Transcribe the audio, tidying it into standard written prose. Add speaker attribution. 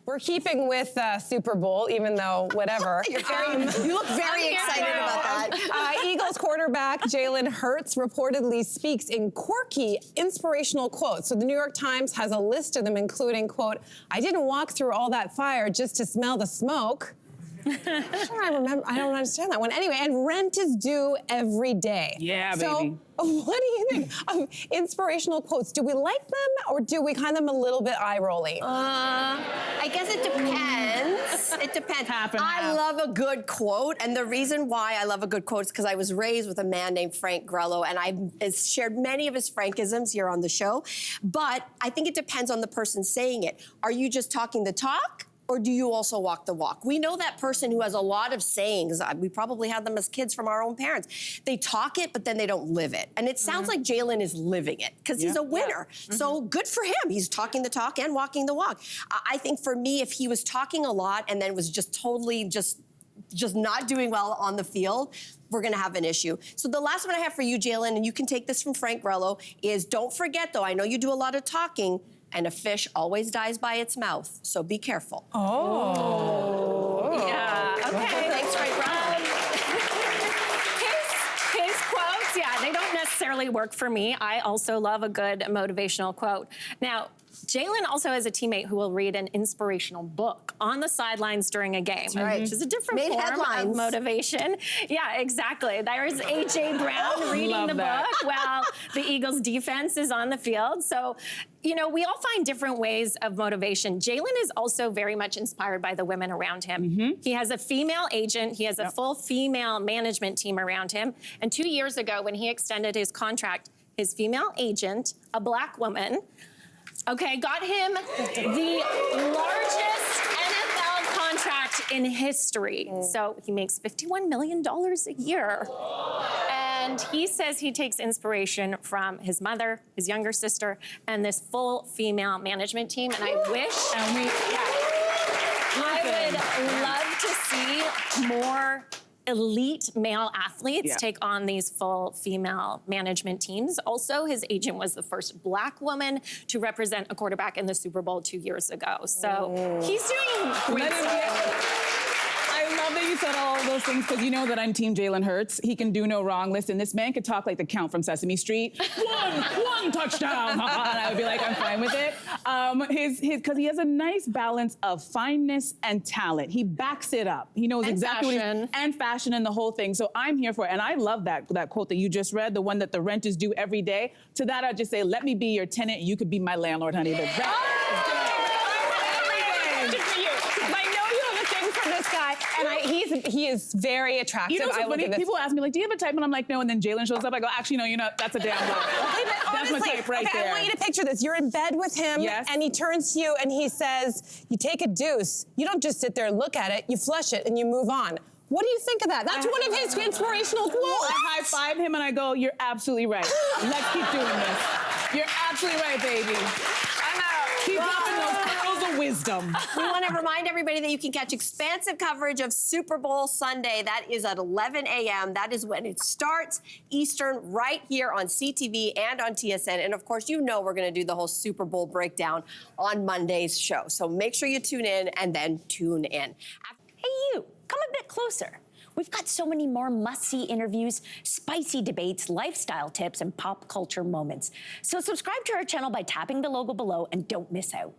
Speaker 1: We're keeping with Super Bowl, even though whatever.
Speaker 2: You look very excited about that.
Speaker 1: Eagles quarterback Jalen Hurts reportedly speaks in quirky, inspirational quotes. So the New York Times has a list of them, including, quote, "I didn't walk through all that fire just to smell the smoke." Sure, I remember. I don't understand that one. Anyway, and rent is due every day.
Speaker 3: Yeah,
Speaker 1: so,
Speaker 3: baby.
Speaker 1: What do you think of inspirational quotes? Do we like them, or do we kind of them a little bit eye-rolly?
Speaker 2: I guess it depends. It depends.
Speaker 3: Half and
Speaker 2: I
Speaker 3: half.
Speaker 2: love a good quote, and the reason why I love a good quote is because I was raised with a man named Frank Grelo, and I've shared many of his Frankisms here on the show. But I think it depends on the person saying it. Are you just talking the talk? Or do you also walk the walk? We know that person who has a lot of sayings. We probably had them as kids from our own parents. They talk it, but then they don't live it. And it sounds like Jalen is living it because he's a winner. So good for him. He's talking the talk and walking the walk. I think for me, if he was talking a lot and then was just totally just not doing well on the field, we're gonna have an issue. So the last one I have for you, Jalen, and you can take this from Frank Grelo, is don't forget though, I know you do a lot of talking, and a fish always dies by its mouth, so be careful.
Speaker 4: Yeah, okay.
Speaker 2: Thanks, Frank Grelo.
Speaker 4: His quotes, yeah, they don't necessarily work for me. I also love a good motivational quote. Now, Jalen also has a teammate who will read an inspirational book on the sidelines during a game,
Speaker 2: right.
Speaker 4: which is a different
Speaker 2: Made
Speaker 4: form
Speaker 2: headlines.
Speaker 4: of motivation. Yeah, exactly. There's A.J. Brown reading the book while the Eagles defense is on the field. So, you know, we all find different ways of motivation. Jalen is also very much inspired by the women around him. He has a female agent. He has a full female management team around him. And 2 years ago, when he extended his contract, his female agent, a black woman, got him the largest NFL contract in history. So he makes $51 million a year. And he says he takes inspiration from his mother, his younger sister, and this full female management team. And I wish, I would love to see more elite male athletes take on these full female management teams. Also, his agent was the first black woman to represent a quarterback in the Super Bowl 2 years ago. So he's doing great stuff.
Speaker 3: I love that you said all those things because you know that I'm Team Jalen Hurts. He can do no wrong. Listen, this man could talk like the Count from Sesame Street. One touchdown. And I would be like, I'm fine with it. Because he has a nice balance of fineness and talent. He backs it up. He knows exactly
Speaker 4: fashion.
Speaker 3: And fashion and the whole thing. So I'm here for it. And I love that quote that you just read, the one that the rent is due every day. To that, I'd just say, let me be your tenant. You could be my landlord, honey. The rent is due every day.
Speaker 1: This guy, and he is very attractive.
Speaker 3: You know what's funny? People ask me, like, do you have a type? And I'm like, no. And then Jalen shows up. I go, actually, no, you know, that's a damn lie. That's my type right there.
Speaker 1: I want you to picture this. You're in bed with him, and he turns to you and he says, you take a deuce. You don't just sit there and look at it. You flush it and you move on. What do you think of that? That's one of his inspirational quotes.
Speaker 3: I high-five him and I go, you're absolutely right. Let's keep doing this. You're absolutely right, baby. I'm out. Keep dropping those pearls of wisdom.
Speaker 2: We want to remind everybody that you can catch expansive coverage of Super Bowl Sunday. That is at 11 a.m. That is when it starts Eastern right here on CTV and on TSN. And of course, you know we're going to do the whole Super Bowl breakdown on Monday's show. So make sure you tune in and then tune in.
Speaker 5: Hey, you, come a bit closer. We've got so many more must-see interviews, spicy debates, lifestyle tips, and pop culture moments. So subscribe to our channel by tapping the logo below and don't miss out.